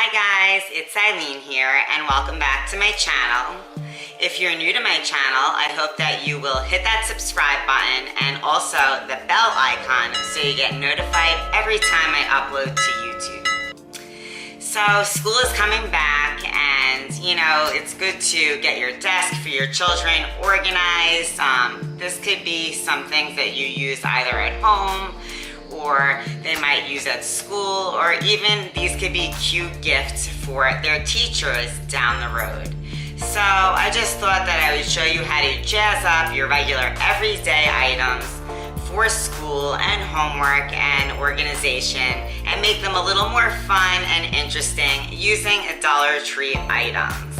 Hi guys, it's Eileen here and welcome back to my channel. If you're new to my channel, I hope that you will hit that subscribe button and also the bell icon so you get notified every time I upload to YouTube. So school is coming back and you know, it's good to get your desk for your children organized. This could be some things that you use either at home or they might use at school, or even these could be cute gifts for their teachers down the road. So I just thought that I would show you how to jazz up your regular everyday items for school and homework and organization and make them a little more fun and interesting using Dollar Tree items.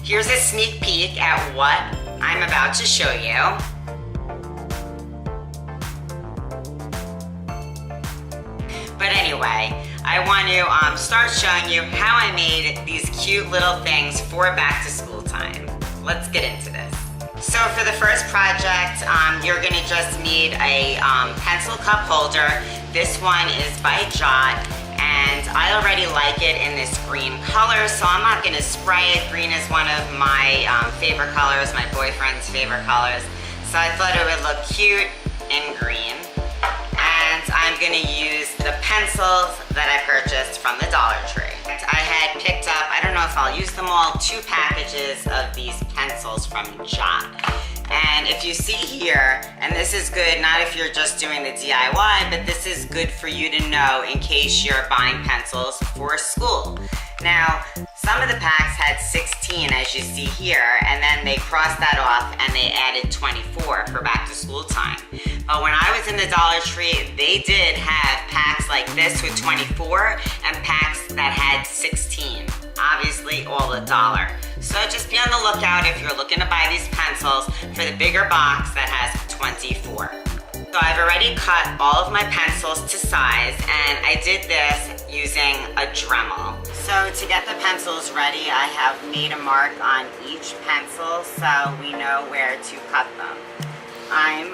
Here's a sneak peek at what I'm about to show you. But anyway, I want to start showing you how I made these cute little things for back to school time. Let's get into this. So for the first project, you're going to just need a pencil cup holder. This one is by Jot, and I already like it in this green color, so I'm not going to spray it. Green is one of my favorite colors, my boyfriend's favorite colors. So I thought it would look cute in green. And I'm going to use the pencils that I purchased from the Dollar Tree. I had picked up, I don't know if I'll use them all, 2 packages of these pencils from Jot. And if you see here, and this is good not if you're just doing the DIY, but this is good for you to know in case you're buying pencils for school. Now, some of the packs had 16 as you see here, and then they crossed that off and they added 24 for back to school time. But when I was in the Dollar Tree, they did have packs like this with 24 and packs that had 16. Obviously all $1. So just be on the lookout if you're looking to buy these pencils for the bigger box that has 24. So I've already cut all of my pencils to size, and I did this using a Dremel. So to get the pencils ready, I have made a mark on each pencil so we know where to cut them. I'm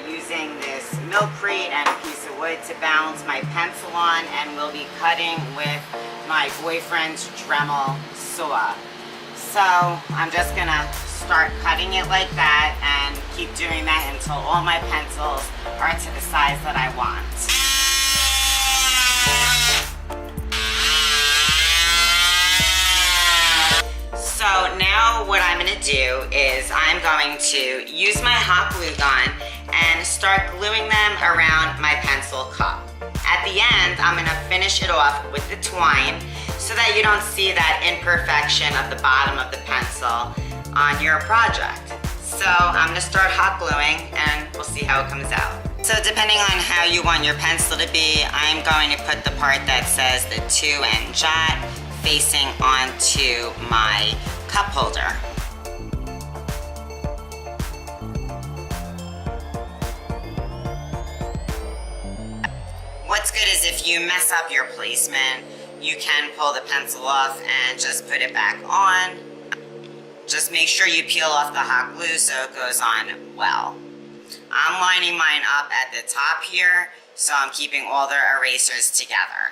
using this milk crate and a piece of wood to balance my pencil on, and we'll be cutting with my boyfriend's Dremel saw. So I'm just gonna start cutting it like that and keep doing that until all my pencils are to the size that I want. So now what I'm going to do is I'm going to use my hot glue gun and start gluing them around my pencil cup. At the end, I'm going to finish it off with the twine so that you don't see that imperfection of the bottom of the pencil on your project. So I'm going to start hot gluing and we'll see how it comes out. So depending on how you want your pencil to be, I'm going to put the part that says the 2 and Jot facing onto my cup holder. What's good is if you mess up your placement, you can pull the pencil off and just put it back on. Just make sure you peel off the hot glue so it goes on well. I'm lining mine up at the top here, so I'm keeping all the erasers together.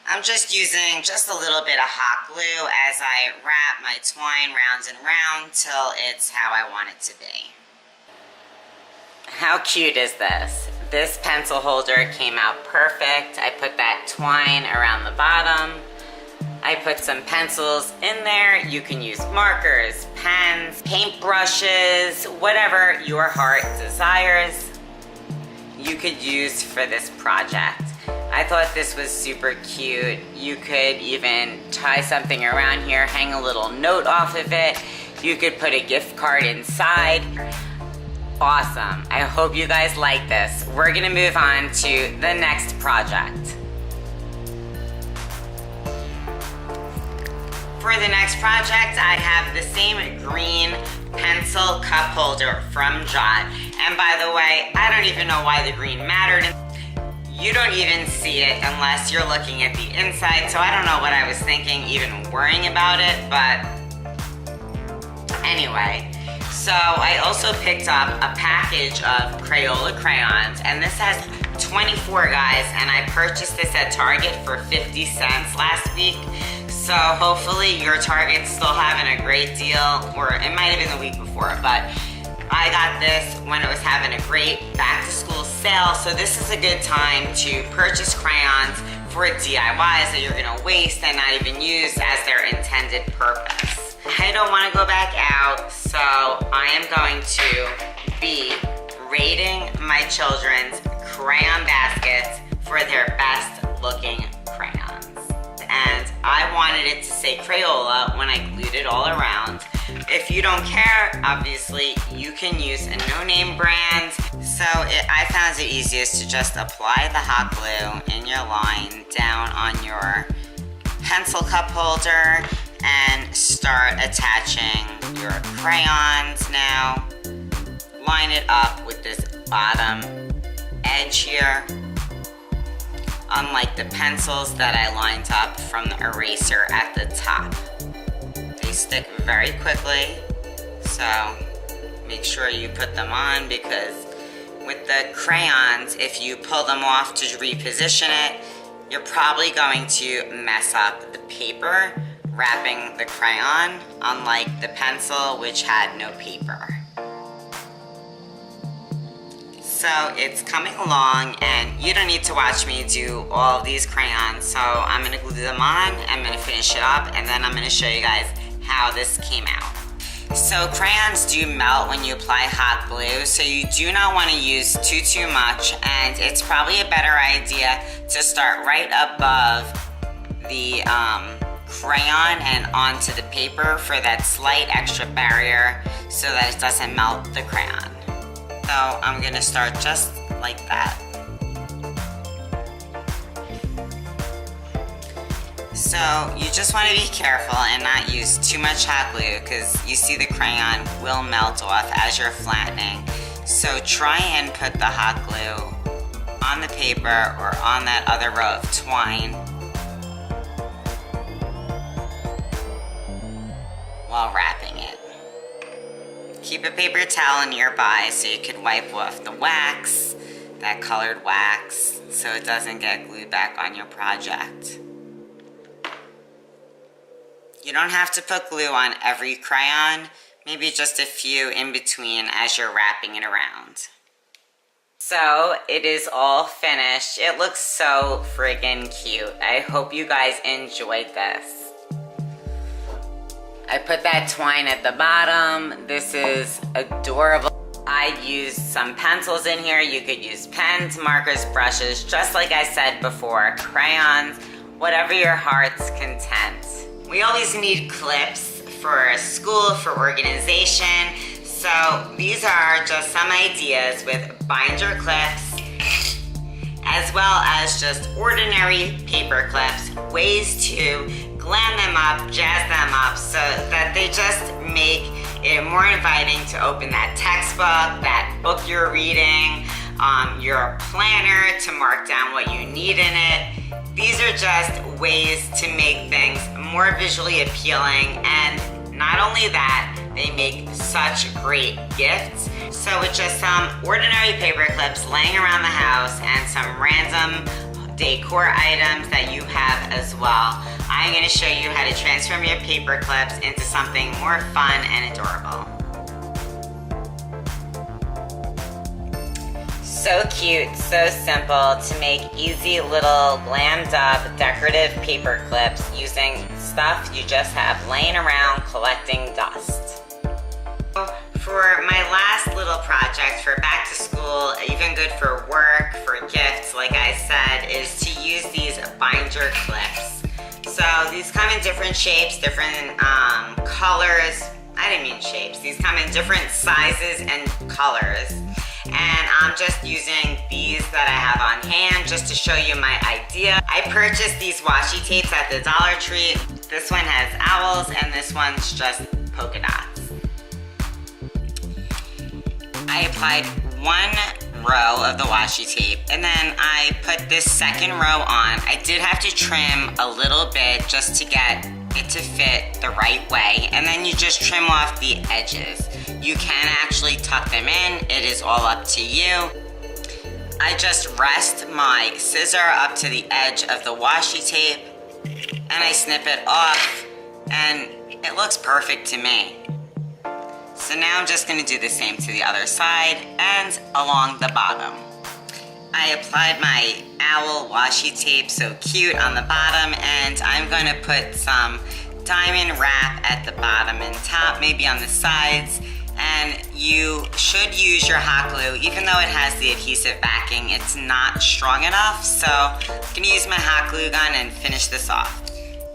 I'm just using just a little bit of hot glue as I wrap my twine round and round till it's how I want it to be. How cute is this? This pencil holder came out perfect. I put that twine around the bottom. I put some pencils in there. You can use markers, pens, paint brushes, whatever your heart desires, you could use for this project. I thought this was super cute. You could even tie something around here, hang a little note off of it. You could put a gift card inside. Awesome. I hope you guys like this. We're gonna move on to the next project. For the next project, I have the same green pencil cup holder from Jot. And by the way, I don't even know why the green mattered. You don't even see it unless you're looking at the inside, so I don't know what I was thinking even worrying about it, but anyway. So I also picked up a package of Crayola crayons, and this has 24, guys, and I purchased this at Target for 50 cents last week. So hopefully your Target's still having a great deal, or it might have been the week before, but I got this when it was having a great back to school sale. So this is a good time to purchase crayons for DIYs that you're gonna waste and not even use as their intended purpose. I don't wanna go back out, so I am going to be rating my children's crayon baskets for their best looking crayons. And I wanted it to say Crayola when I glued it all around. If you don't care, obviously, you can use a no-name brand. So I found it easiest to just apply the hot glue in your line down on your pencil cup holder and start attaching your crayons now. Line it up with this bottom edge here. Unlike the pencils that I lined up from the eraser at the top. They stick very quickly, so make sure you put them on, because with the crayons, if you pull them off to reposition it, you're probably going to mess up the paper wrapping the crayon, unlike the pencil, which had no paper. So it's coming along, and you don't need to watch me do all of these crayons. So I'm gonna glue them on, I'm gonna finish it up, and then I'm gonna show you guys how this came out. So crayons do melt when you apply hot glue, so you do not want to use too much, and it's probably a better idea to start right above the crayon and onto the paper for that slight extra barrier so that it doesn't melt the crayon. So I'm gonna start just like that. So you just want to be careful and not use too much hot glue, because you see the crayon will melt off as you're flattening. So try and put the hot glue on the paper or on that other row of twine while wrapping it. Keep a paper towel nearby so you can wipe off the wax, that colored wax, so it doesn't get glued back on your project. You don't have to put glue on every crayon, maybe just a few in between as you're wrapping it around. So it is all finished. It looks so friggin' cute. I hope you guys enjoyed this. I put that twine at the bottom. This is adorable. I used some pencils in here. You could use pens, markers, brushes, just like I said before, crayons, whatever your heart's content. We always need clips for school, for organization. So these are just some ideas with binder clips, as well as just ordinary paper clips, ways to glam them up, jazz them up, so that they just make it more inviting to open that textbook, that book you're reading, your planner to mark down what you need in it. These are just ways to make things more visually appealing, and not only that, they make such great gifts. So with just some ordinary paper clips laying around the house and some random decor items that you have as well, I'm going to show you how to transform your paper clips into something more fun and adorable. So cute, so simple to make easy little glammed up decorative paper clips using stuff you just have laying around collecting dust. For my last little project for back to school, even good for work, for gifts, like I said, is to use these binder clips. So these come in different shapes, different colors. I didn't mean shapes. These come in different sizes and colors. And I'm just using these that I have on hand just to show you my idea. I purchased these washi tapes at the Dollar Tree. This one has owls and this one's just polka dots. I applied one row of the washi tape and then I put this second row on. I did have to trim a little bit just to get it to fit the right way, and then you just trim off the edges. You can actually tuck them in, it is all up to you. I just rest my scissor up to the edge of the washi tape and I snip it off, and it looks perfect to me. So now I'm just gonna do the same to the other side and along the bottom. I applied my owl washi tape, so cute, on the bottom, and I'm gonna put some diamond wrap at the bottom and top, maybe on the sides. And you should use your hot glue. Even though it has the adhesive backing, it's not strong enough, so I'm gonna use my hot glue gun and finish this off.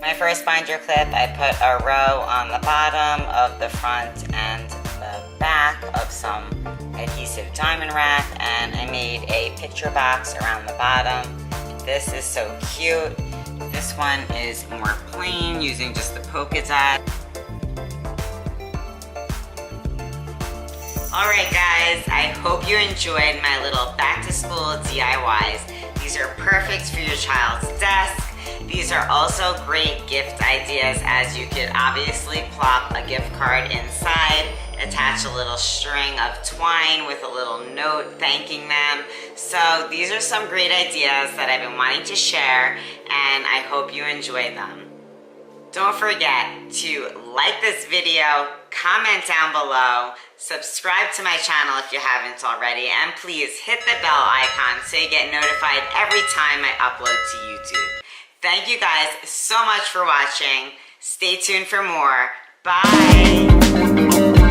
My first binder clip, I put a row on the bottom of the front and the back of some adhesive diamond wrap, and I made a picture box around the bottom. This is so cute. This one is more plain, using just the polka dot. Alright guys, I hope you enjoyed my little back to school DIYs. These are perfect for your child's desk. These are also great gift ideas, as you could obviously plop a gift card inside, attach a little string of twine with a little note thanking them. So these are some great ideas that I've been wanting to share, and I hope you enjoy them. Don't forget to like this video, comment down below, subscribe to my channel if you haven't already, and please hit the bell icon so you get notified every time I upload to YouTube. Thank you guys so much for watching. Stay tuned for more. Bye!